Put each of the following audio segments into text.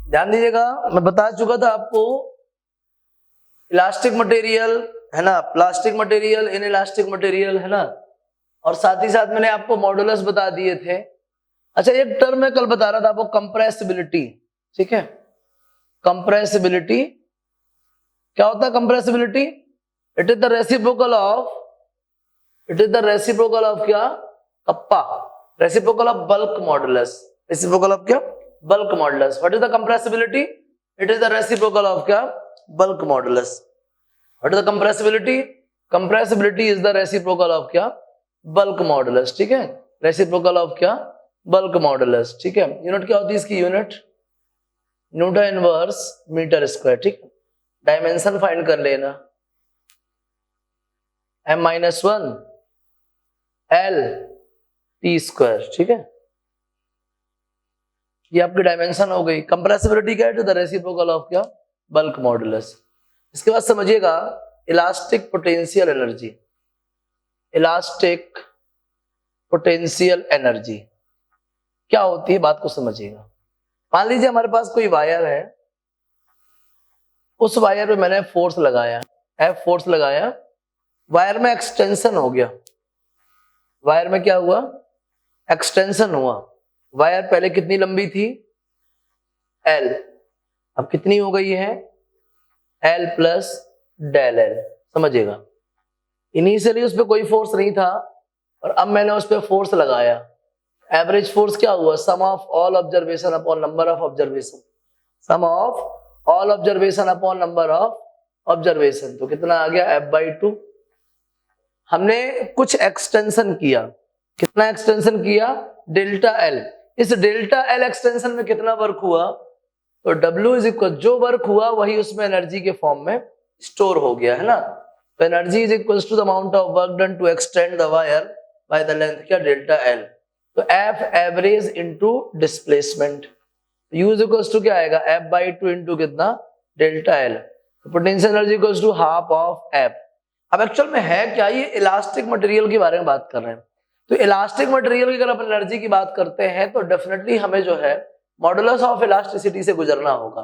ध्यान दीजिएगा, मैं बता चुका था आपको इलास्टिक मटेरियल है ना, प्लास्टिक मटेरियल, इन इलास्टिक मटेरियल है ना, और साथ ही साथ मैंने आपको मॉडुलस बता दिए थे। अच्छा, एक टर्म मैं कल बता रहा था आपको, कंप्रेसिबिलिटी। ठीक है, कंप्रेसिबिलिटी क्या होता है? Compressibility it is the reciprocal of, it is the reciprocal of क्या? Kappa, reciprocal of bulk modulus, reciprocal of क्या? Bulk modulus. What is the compressibility? It is the reciprocal of क्या? Bulk modulus. What is the compressibility? Compressibility is the reciprocal of क्या? Bulk modulus. ठीक है, reciprocal of क्या? Bulk modulus. ठीक है, unit क्या होती है इसकी? Unit newton inverse metre square. ठीक है, डायमेंशन फाइंड कर लेना, m-1 L T स्क्वायर। ठीक है, ये आपकी डायमेंशन हो गई। कंप्रेसिबिलिटी क्या है? टू द रेसिप्रोकल ऑफ क्या? Bulk modulus. इसके बाद समझिएगा elastic potential energy, elastic potential energy क्या होती है, बात को समझिएगा। मान लीजिए हमारे पास कोई वायर है, उस वायर पे मैंने फोर्स लगाया, F फोर्स लगाया, वायर में एक्सटेंशन हो गया। वायर में क्या हुआ? एक्सटेंशन हुआ। वायर पहले कितनी लंबी थी? L, अब कितनी हो गई है? L प्लस डेल L। समझिएगा, इनिशियली उस पर कोई फोर्स नहीं था और अब मैंने उस पर फोर्स लगाया। एवरेज फोर्स क्या हुआ? Sum of all observation upon number of observation, sum of all observation upon number of observation. तो कितना आ गया? F/2। हमने कुछ एक्सटेंशन किया, कितना एक्सटेंशन किया? Delta L। इस डेल्टा L एक्सटेंशन में कितना वर्क हुआ? तो W इज इक्वल, जो वर्क हुआ वही उसमें एनर्जी के फॉर्म में स्टोर हो गया, है ना। तो energy is equal to the amount of work done to extend the wire by the length क्या? Delta L। तो F average into displacement, U is equal to क्या आएगा? F/2 इंटू कितना? Delta L। तो potential energy equal to half of F। अब actual में है क्या? ये इलास्टिक मटेरियल के बारे में बात कर रहे हैं। तो इलास्टिक मटेरियल की अगर अपन एनर्जी की बात करते हैं तो डेफिनेटली हमें जो है मॉडुलस ऑफ इलास्टिसिटी से गुजरना होगा।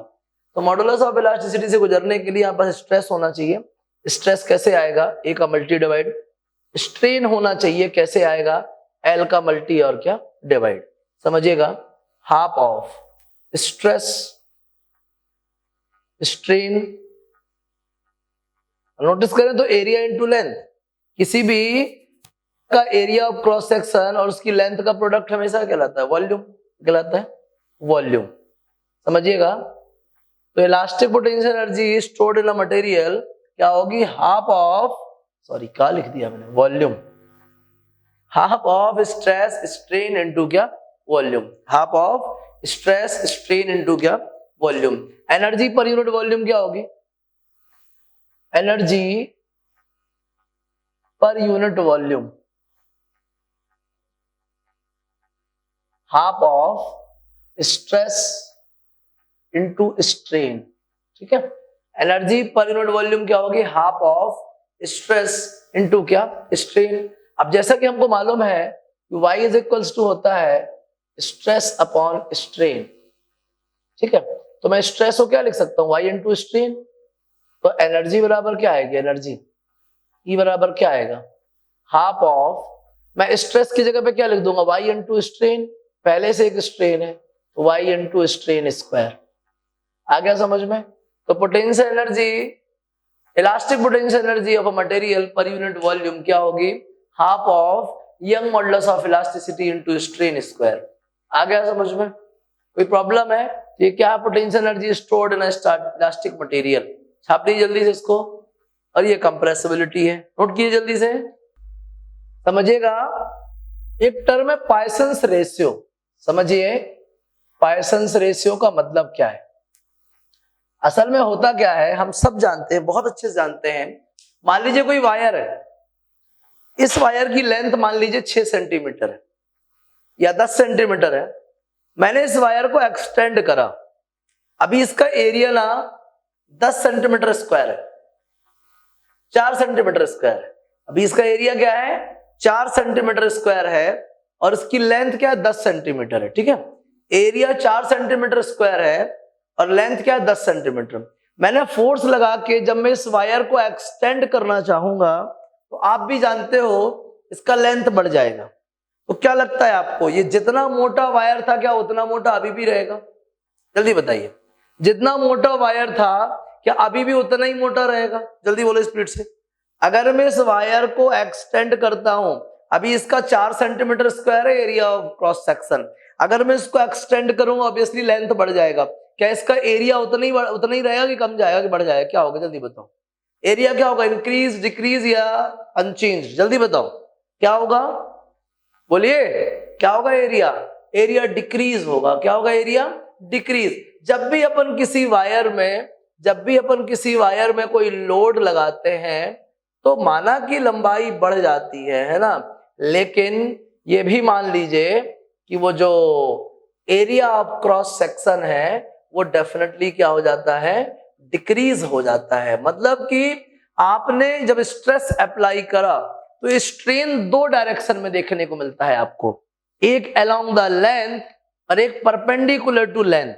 तो मॉडुलस ऑफ इलास्टिसिटी से गुजरने के लिए यहाँ पर स्ट्रेस होना चाहिए। स्ट्रेस कैसे आएगा? ए का मल्टी डिवाइड। स्ट्रेन होना चाहिए, कैसे आएगा? एल का मल्टी और क्या? डिवाइड। समझिएगा, half of stress strain. Notice करें तो एरिया इंटू लेंथ, किसी भी का एरिया ऑफ क्रॉस सेक्शन और उसकी लेंथ का प्रोडक्ट हमेशा कहलाता है वॉल्यूम, कहलाता है वॉल्यूम। समझिएगा, तो elastic potential energy stored in a material क्या होगी? हाफ ऑफ, सॉरी क्या लिख दिया मैंने? Volume. Half of stress strain into क्या? Volume. Half of stress strain into क्या? Volume. Energy per unit volume क्या होगी? Energy per unit volume half of stress into strain. ठीक है, एनर्जी पर यूनिट वॉल्यूम क्या होगी? हाफ ऑफ स्ट्रेस इनटू क्या? Strain. अब जैसा कि हमको मालूम है कि y इज इक्वल्स टू होता है स्ट्रेस अपॉन स्ट्रेन। ठीक है, तो मैं स्ट्रेस को क्या लिख सकता हूं? y into strain. तो एनर्जी बराबर क्या आएगी? एनर्जी E बराबर क्या आएगा? हाफ ऑफ, मैं स्ट्रेस की जगह पे क्या लिख दूंगा? y इंटू स्ट्रेन, पहले से एक स्ट्रेन है तो y इंटू स्ट्रेन स्क्वायर। आ गया समझ में? तो potential energy, elastic potential energy of a material per unit volume क्या होगी? Half of Young modulus of elasticity into strain square. आ गया समझ में? कोई प्रॉब्लम है? ये क्या? Potential energy stored in elastic material. छाप लीजिए जल्दी से इसको। और ये कंप्रेसिबिलिटी है, नोट कीजिए जल्दी से। समझिएगा, एक टर्म है पॉइसन्स रेशियो। समझिए, पॉइसन्स रेशियो का मतलब क्या है? असल में होता क्या है, हम सब जानते हैं, बहुत अच्छे से जानते हैं। मान लीजिए कोई वायर है, इस वायर की लेंथ मान लीजिए 6 सेंटीमीटर है या 10 सेंटीमीटर है। मैंने इस वायर को एक्सटेंड करा, अभी इसका एरिया ना 10 सेंटीमीटर स्क्वायर है, 4 सेंटीमीटर स्क्वायर है। अभी इसका एरिया क्या है? 4 सेंटीमीटर स्क्वायर है और इसकी लेंथ क्या है? 10 सेंटीमीटर है। ठीक है, एरिया 4 सेंटीमीटर स्क्वायर है और लेंथ क्या है 10 सेंटीमीटर। मैंने फोर्स लगा के जब मैं इस वायर को एक्सटेंड करना चाहूंगा तो आप भी जानते हो इसका लेंथ बढ़ जाएगा। तो क्या लगता है आपको, ये जितना मोटा वायर था क्या उतना मोटा अभी भी रहेगा? जल्दी बताइए, जितना मोटा वायर था क्या अभी भी उतना ही मोटा रहेगा? जल्दी बोलो स्पीड से। अगर मैं इस वायर को एक्सटेंड करता हूं, अभी इसका 4 सेंटीमीटर स्क्वायर है एरिया ऑफ क्रॉस सेक्शन, अगर मैं इसको एक्सटेंड करूंगा ऑब्वियसली लेंथ बढ़ जाएगा। क्या इसका एरिया उतना ही रहेगा कि कम जाएगा कि बढ़ जाएगा? क्या होगा जल्दी बताओ? एरिया क्या होगा, इंक्रीज, डिक्रीज या अनचेंज? जल्दी बताओ क्या होगा, बोलिए क्या होगा? एरिया, एरिया डिक्रीज होगा। क्या होगा? Area decrease. जब भी अपन किसी वायर में कोई लोड लगाते हैं तो माना कि लंबाई बढ़ जाती है ना, लेकिन ये भी मान लीजिए कि वो जो एरिया ऑफ क्रॉस सेक्शन है वो डेफिनेटली क्या हो जाता है, डिक्रीज हो जाता है। मतलब कि आपने जब स्ट्रेस अप्लाई करा तो स्ट्रेन दो डायरेक्शन में देखने को मिलता है आपको, एक अलोंग द लेंथ और एक परपेंडिकुलर टू लेंथ।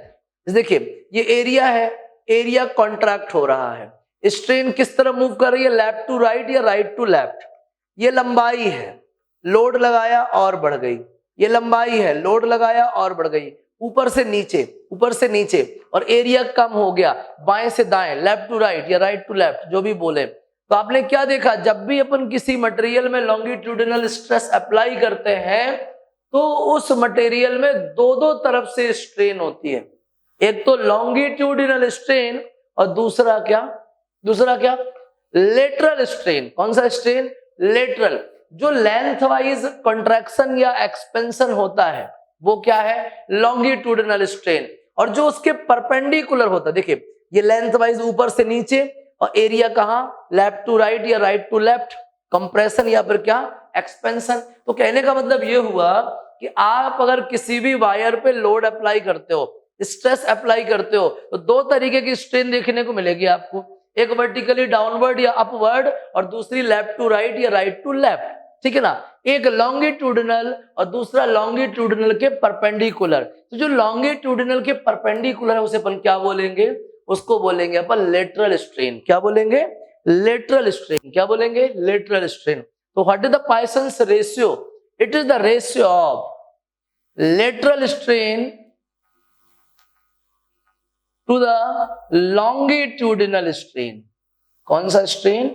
देखिए ये एरिया है, एरिया कॉन्ट्रैक्ट हो रहा है, स्ट्रेन किस तरह मूव कर रही है, लेफ्ट टू राइट या राइट टू लेफ्ट। ये लंबाई है, लोड लगाया और बढ़ गई, ये लंबाई है, लोड लगाया और बढ़ गई, ऊपर से नीचे, और एरिया कम हो गया, बाएं से दाएं, लेफ्ट टू राइट या राइट टू लेफ्ट, जो भी बोले। तो आपने क्या देखा, जब भी अपन किसी मटेरियल में लॉन्गिट्यूडिनल स्ट्रेस अप्लाई करते हैं तो उस मटेरियल में दो तरफ से स्ट्रेन होती है, एक तो लॉन्गिट्यूडिनल स्ट्रेन और दूसरा क्या लेटरल स्ट्रेन। कौन सा स्ट्रेन? लेटरल। जो लेंथ वाइज कंट्रैक्शन या एक्सपेंशन होता है वो क्या है, लॉन्गिट्यूडिनल स्ट्रेन। और जो उसके परपेंडिकुलर होता है, देखिए ये लेंथ वाइज ऊपर से नीचे और एरिया कहां, लेफ्ट टू राइट या राइट टू लेफ्ट, कंप्रेशन या फिर क्या, एक्सपेंशन। तो कहने का मतलब ये हुआ कि आप अगर किसी भी वायर पे लोड अप्लाई करते हो, स्ट्रेस अप्लाई करते हो, तो दो तरीके की स्ट्रेन देखने को मिलेगी आपको, एक वर्टिकली डाउनवर्ड या अपवर्ड और दूसरी लेफ्ट टू राइट या राइट टू लेफ्ट, ठीक है ना। एक लॉन्गिट्यूडिनल और दूसरा लॉन्गिट्यूडिनल के परपेंडिकुलर। तो जो लॉन्गिट्यूडिनल के परपेंडिकुलर है उसे अपन क्या बोलेंगे, उसको बोलेंगे अपन लेटरल स्ट्रेन। क्या बोलेंगे? Lateral strain. क्या बोलेंगे? Lateral strain. तो what is the Poisson's ratio? It is the ratio of lateral strain to the longitudinal strain. कौन सा स्ट्रेन?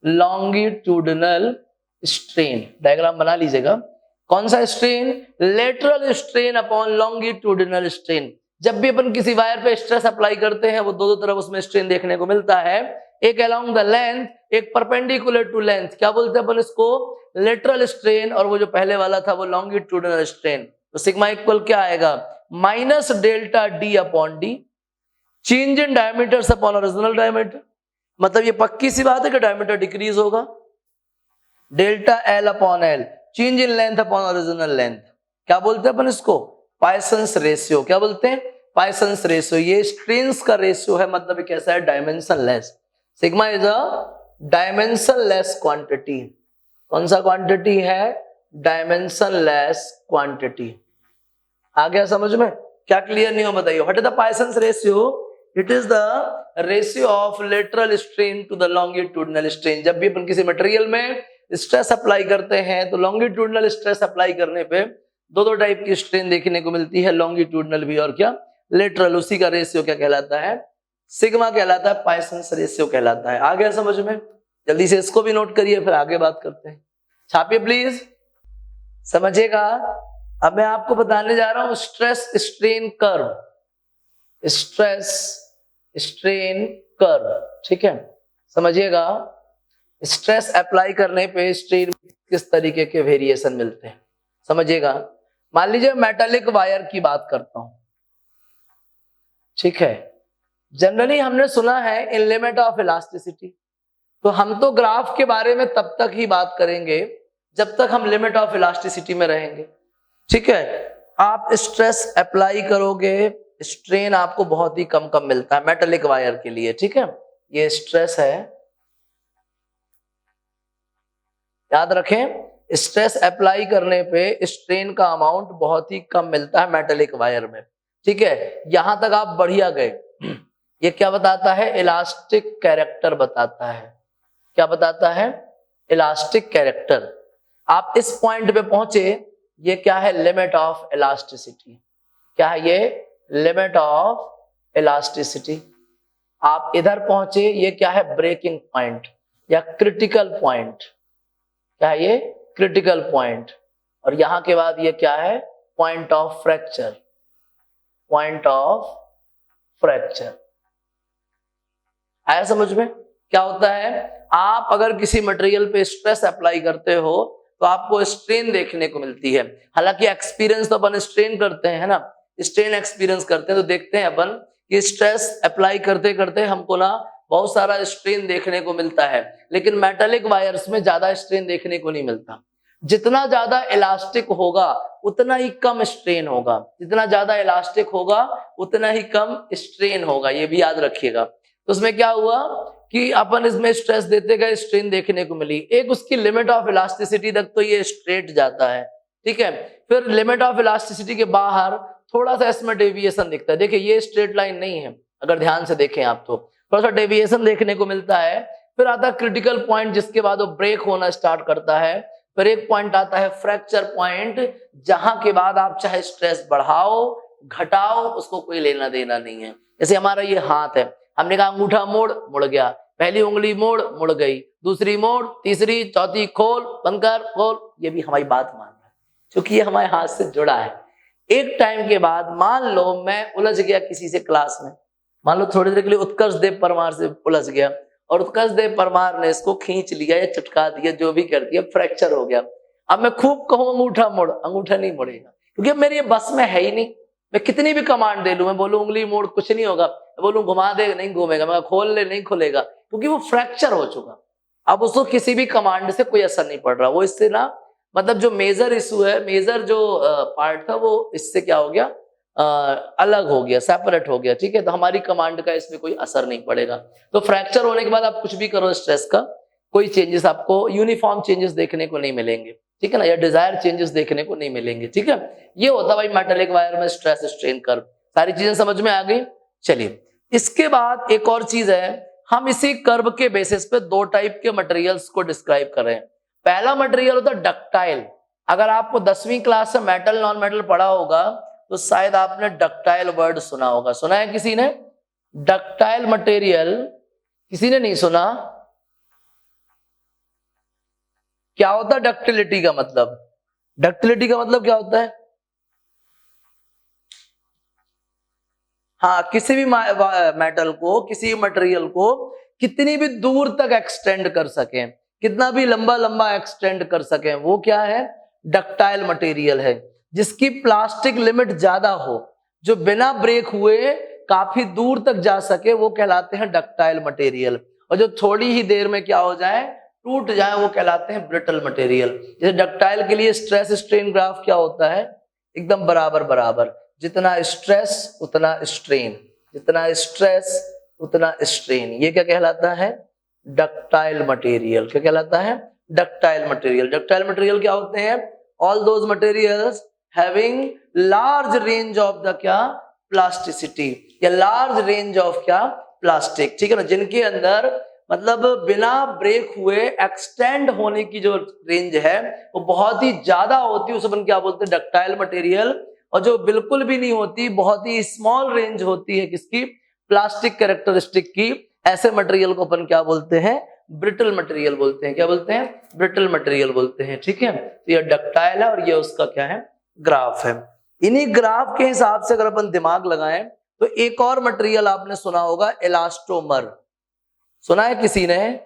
Longitudinal strain. डायग्राम बना लीजिएगा। कौन सा strain? Lateral strain upon longitudinal strain. जब भी अपन किसी वायर पे स्ट्रेस अप्लाई करते हैं वो दो तरफ उसमें स्ट्रेन देखने को मिलता है, एक अलोंग द लेंथ, एक परपेंडिकुलर टू लेंथ। क्या बोलते हैं अपन इसको? Lateral strain. और वो जो पहले वाला था वो लॉन्गिट्यूडिनल स्ट्रेन। तो सिग्मा इक्वल क्या आएगा, minus delta D upon D, change in diameter upon original diameter. मतलब ये पक्की सी बात है कि डायमीटर डिक्रीज होगा, delta L upon L, change in length upon original length. क्या बोलते हैं अपन इसको? पॉइसंस रेशियो। क्या बोलते हैं? पॉइसंस रेशियो। ये स्ट्रेन्स का रेशियो है, मतलब ये कैसा है, dimension less. Sigma is a dimension less quantity. कौन सा क्वांटिटी है? Dimension less quantity. आ गया समझ में? क्या क्लियर नहीं हो बताइए? What is the Poisson's ratio? It is the ratio of lateral strain to the longitudinal strain. जब भी अपन किसी मटेरियल में स्ट्रेस अप्लाई करते हैं तो लॉन्गिट्यूडिनल स्ट्रेस अप्लाई करने पे दो टाइप की स्ट्रेन देखने को मिलती है, लॉन्गिट्यूडिनल भी और क्या, लेटरल। उसी का रेशियो क्या कहलाता है? सिग्मा कहलाता है, पॉइसंस रेशियो कहलाता है। आ गया समझ में? जल्दी से इसको भी नोट करिए, फिर आगे बात करते हैं। छापिए प्लीज, समझिएगा। अब मैं आपको बताने जा रहा हूं stress strain curve, stress strain curve, ठीक है। समझिएगा, स्ट्रेस अप्लाई करने पे स्ट्रेन किस तरीके के वेरिएशन मिलते हैं, समझिएगा। मान लीजिए मेटालिक वायर की बात करता हूं, ठीक है। जनरली हमने सुना है इन लिमिट ऑफ इलास्टिसिटी, तो हम तो ग्राफ के बारे में तब तक ही बात करेंगे जब तक हम लिमिट ऑफ इलास्टिसिटी में रहेंगे, ठीक है। आप स्ट्रेस अप्लाई करोगे, स्ट्रेन आपको बहुत ही कम मिलता है मेटालिक वायर के लिए, ठीक है। ये स्ट्रेस है, याद रखें, स्ट्रेस अप्लाई करने पे स्ट्रेन का अमाउंट बहुत ही कम मिलता है मेटालिक वायर में। ठीक है, यहां तक आप बढ़िया गए। ये क्या बताता है? इलास्टिक कैरेक्टर बताता है। क्या बताता है? Elastic character. आप इस पॉइंट पे पहुंचे, ये क्या है? Limit of elasticity. क्या है ये? Limit of elasticity. आप इधर पहुंचे, ये क्या है? ब्रेकिंग पॉइंट या क्रिटिकल पॉइंट। क्या है ये? Critical point. और यहां के बाद ये क्या है? Point of fracture. Point of fracture. आया समझ में? क्या होता है? आप अगर किसी मटेरियल पे स्ट्रेस अप्लाई करते हो तो आपको स्ट्रेन देखने को मिलती है। हालांकि एक्सपीरियंस तो अपन स्ट्रेन करते हैं ना, स्ट्रेन एक्सपीरियंस करते हैं तो देखते हैं अपन कि स्ट्रेस अप्लाई करते करते हमको ना बहुत सारा स्ट्रेन देखने को मिलता है, लेकिन मेटालिक वायर्स में ज्यादा स्ट्रेन देखने को नहीं मिलता। जितना ज्यादा इलास्टिक होगा उतना ही कम स्ट्रेन होगा, जितना ज्यादा इलास्टिक होगा उतना ही कम स्ट्रेन होगा, ये भी याद रखिएगा। तो उसमें क्या हुआ कि अपन इसमें स्ट्रेस देते गए, स्ट्रेन देखने को मिली। एक उसकी लिमिट ऑफ इलास्टिसिटी तक तो ये स्ट्रेट जाता है, ठीक है। फिर लिमिट ऑफ इलास्टिसिटी के बाहर थोड़ा सा इसमें डेविएशन दिखता है। देखिए ये स्ट्रेट लाइन नहीं है, अगर ध्यान से देखें आप तो थोड़ा सा डेविएशन देखने को मिलता है। फिर आता है क्रिटिकल पॉइंट, जिसके बाद वो ब्रेक होना स्टार्ट करता है। फिर एक पॉइंट आता है फ्रैक्चर पॉइंट, जहां के बाद आप चाहे स्ट्रेस बढ़ाओ घटाओ, उसको कोई लेना देना नहीं है। जैसे हमारा ये हाथ है, हमने कहा अंगूठा मोड़, मुड़ गया, पहली उंगली मोड़, मुड़ गई, दूसरी मोड़, तीसरी, चौथी खोल, बंद कर, खोल, ये भी हमारी बात मान रहा है क्योंकि ये हमारे हाथ से जुड़ा है। एक टाइम के बाद मान लो मैं उलझ गया किसी से क्लास में, मान लो थोड़ी देर के लिए उत्कर्ष देव परमार से उलझ गया और उत्कर्ष देव परमार ने इसको खींच लिया या चटका दिया, जो भी कर दिया, फ्रैक्चर हो गया। अब मैं खूब कहूं अंगूठा मोड़, अंगूठा नहीं मुड़ेगा क्योंकि अब मेरी बस में है ही नहीं। मैं कितनी भी कमांड दे लूं, मैं बोलूं उंगली मोड़, कुछ नहीं होगा, मैं बोलूं घुमा दे, नहीं घूमेगा, मैं खोल ले, नहीं खुलेगा, क्योंकि वो फ्रैक्चर हो चुका। अब उसको किसी भी कमांड से कोई असर नहीं पड़ रहा। वो इससे ना मतलब जो मेजर इशू है, मेजर जो पार्ट था, वो इससे क्या हो गया? अलग हो गया, सेपरेट हो गया, ठीक है। तो हमारी कमांड का इसमें कोई असर नहीं पड़ेगा। तो फ्रैक्चर होने के बाद आप कुछ भी करो स्ट्रेस का, कोई चेंजेस आपको, यूनिफॉर्म चेंजेस देखने को नहीं मिलेंगे, ठीक है ना, या डिजायर चेंजेस देखने को नहीं मिलेंगे, ठीक है। ये होता भाई मेटालिक वायर में स्ट्रेस स्ट्रेन कर्व। सारी चीजें समझ में आ गई? चलिए, इसके बाद एक और चीज है, हम इसी कर्व के बेसिस पे दो टाइप के मटेरियल्स को डिस्क्राइब कर रहे हैं। पहला मटेरियल होता है डक्टाइल। अगर आपको 10वीं क्लास से मेटल नॉन मेटल पढ़ा होगा तो शायद आपने डक्टाइल वर्ड सुना होगा। सुना है किसी ने? डक्टाइल मटेरियल किसी ने नहीं सुना? क्या होता है डक्टिलिटी का मतलब? डक्टिलिटी का मतलब क्या होता है? हाँ, किसी भी मेटल को, किसी मटेरियल को कितनी भी दूर तक एक्सटेंड कर सकें, कितना भी लंबा लंबा एक्सटेंड कर सकें, वो क्या है? डक्टाइल मटेरियल है। जिसकी प्लास्टिक लिमिट ज्यादा हो, जो बिना ब्रेक हुए काफी दूर तक जा सके, वो कहलाते हैं डक्टाइल मटेरियल। और जो थोड़ी ही देर में क्या हो जाए, टूट जाए, वो कहलाते हैं ब्रिटल मटेरियल। जैसे डक्टाइल के लिए स्ट्रेस स्ट्रेन ग्राफ क्या होता है? एकदम बराबर बराबर, जितना स्ट्रेस उतना स्ट्रेन, जितना स्ट्रेस उतना स्ट्रेन। ये क्या कहलाता है? Ductile material. क्या कहलाता है? Ductile material. डक्टाइल मटेरियल क्या होते हैं? All those materials having large range of the क्या? प्लास्टिसिटी, या लार्ज रेंज ऑफ क्या? प्लास्टिक, ठीक है ना, जिनके अंदर मतलब बिना ब्रेक हुए एक्सटेंड होने की जो रेंज है वो बहुत ही ज्यादा होती है, उसे अपन क्या बोलते हैं? Ductile material. और जो बिल्कुल भी नहीं होती, बहुत ही स्मॉल रेंज होती है किसकी? प्लास्टिक कैरेक्टरिस्टिक की। ऐसे मटेरियल को अपन क्या बोलते हैं? ब्रिटल मटेरियल बोलते हैं। क्या बोलते हैं? ब्रिटल मटेरियल बोलते हैं, ठीक है। तो ये डक्टाइल है और ये उसका क्या है? ग्राफ है। इन्हीं ग्राफ के हिसाब से अगर अपन दिमाग लगाएं तो एक और मटेरियल आपने सुना होगा, इलास्टोमर। सुना है किसी ने?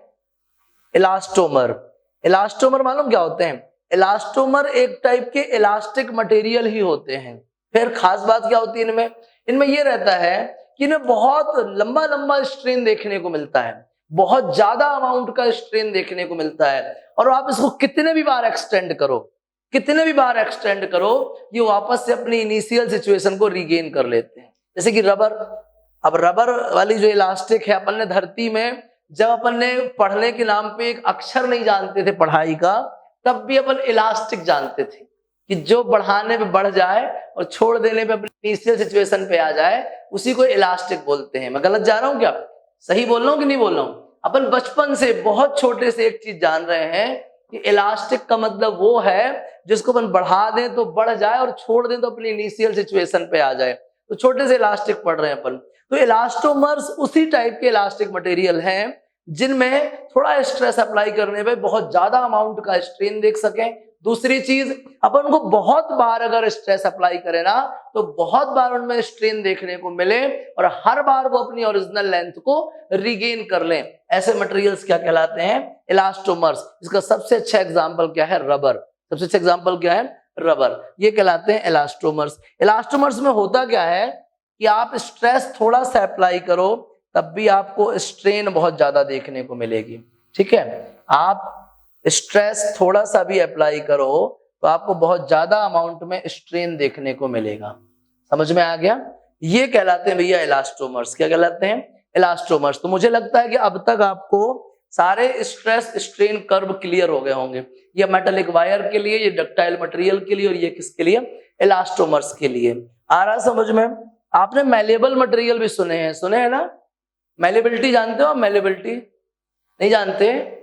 इलास्टोमर। इलास्टोमर मालूम क्या होते हैं? इलास्टोमर एक टाइप के इलास्टिक मटेरियल ही होते हैं। फिर खास बात क्या होती है इनमें? इनमें यह रहता है कि इन्हें बहुत लंबा लंबा स्ट्रेन देखने को मिलता है, बहुत ज्यादा अमाउंट का स्ट्रेन देखने को मिलता है, और आप इसको कितने भी बार एक्सटेंड करो, कितने भी बार एक्सटेंड करो, ये वापस से अपनी इनिशियल सिचुएशन को रीगेन कर लेते हैं। जैसे कि रबर। अब रबर वाली जो इलास्टिक है, अपन ने धरती में जब अपन ने पढ़ने के नाम पे एक अक्षर नहीं जानते थे पढ़ाई का, तब भी अपन इलास्टिक जानते थे। कि जो बढ़ाने पे बढ़ जाए और छोड़ देने पे अपनी इनिशियल सिचुएशन पे आ जाए, उसी को इलास्टिक बोलते हैं। मैं गलत जा रहा हूं क्या? सही बोल रहा हूं कि नहीं बोल रहा हूं? अपन बचपन से बहुत छोटे से एक चीज जान रहे हैं कि इलास्टिक का मतलब वो है जिसको अपन बढ़ा दें तो बढ़ जाए और छोड़ दें तो अपनी इनिशियल सिचुएशन पे आ जाए। तो छोटे से इलास्टिक पढ़ रहे हैं अपन। तो इलास्टोमर्स उसी टाइप के इलास्टिक मटेरियल हैं जिनमें थोड़ा स्ट्रेस अप्लाई करने पे बहुत ज्यादा अमाउंट का स्ट्रेन देख सकें। दूसरी चीज, अपन को बहुत बार अगर स्ट्रेस अप्लाई करें ना तो बहुत बार उनमें स्ट्रेन देखने को मिले और हर बार वो अपनी ओरिजिनल लेंथ को रिगेन कर लें। ऐसे मटेरियल्स क्या कहलाते हैं? इलास्टोमर्स। इसका सबसे अच्छा एग्जांपल क्या है? रबर। सबसे अच्छा एग्जांपल क्या है? रबर। ये कहलाते हैं इलास्टोमर्स। इलास्टोमर्स में होता क्या है कि आप स्ट्रेस थोड़ा सा अप्लाई करो तब भी आपको स्ट्रेन बहुत ज्यादा देखने को मिलेगी। ठीक है, आप स्ट्रेस थोड़ा सा भी अप्लाई करो तो आपको बहुत ज्यादा अमाउंट में स्ट्रेन देखने को मिलेगा। समझ में आ गया? ये कहलाते हैं भैया इलास्टोमर्स। क्या कहलाते हैं? इलास्टोमर्स। तो मुझे लगता है कि अब तक आपको सारे स्ट्रेस स्ट्रेन कर्व क्लियर हो गए होंगे। ये मेटालिक वायर के लिए, ये डक्टाइल मटेरियल के लिए और ये किसके लिए? इलास्टोमर्स के लिए। आ रहा समझ में? आपने मैलेबल मटेरियल भी सुने हैं ना? मैलेबिलिटी जानते हो? मैलेबिलिटी नहीं जानते?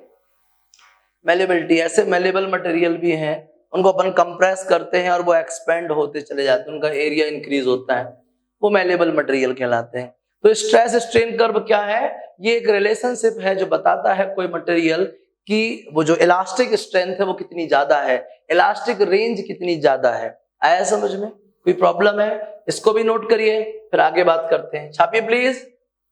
मैलेबिलिटी, ऐसे मैलेबल मटेरियल भी हैं, उनको अपन कंप्रेस करते हैं और वो एक्सपेंड होते चले जाते हैं, उनका एरिया इंक्रीज होता है, वो मैलेबल मटेरियल कहलाते हैं। तो स्ट्रेस स्ट्रेन कर्व क्या है? ये एक रिलेशनशिप है जो बताता है कोई मटेरियल की वो जो इलास्टिक स्ट्रेंथ है वो कितनी ज्यादा है, इलास्टिक रेंज कितनी ज्यादा है। आया समझ में? कोई प्रॉब्लम है? इसको भी नोट करिए, फिर आगे बात करते हैं। छापिए प्लीज।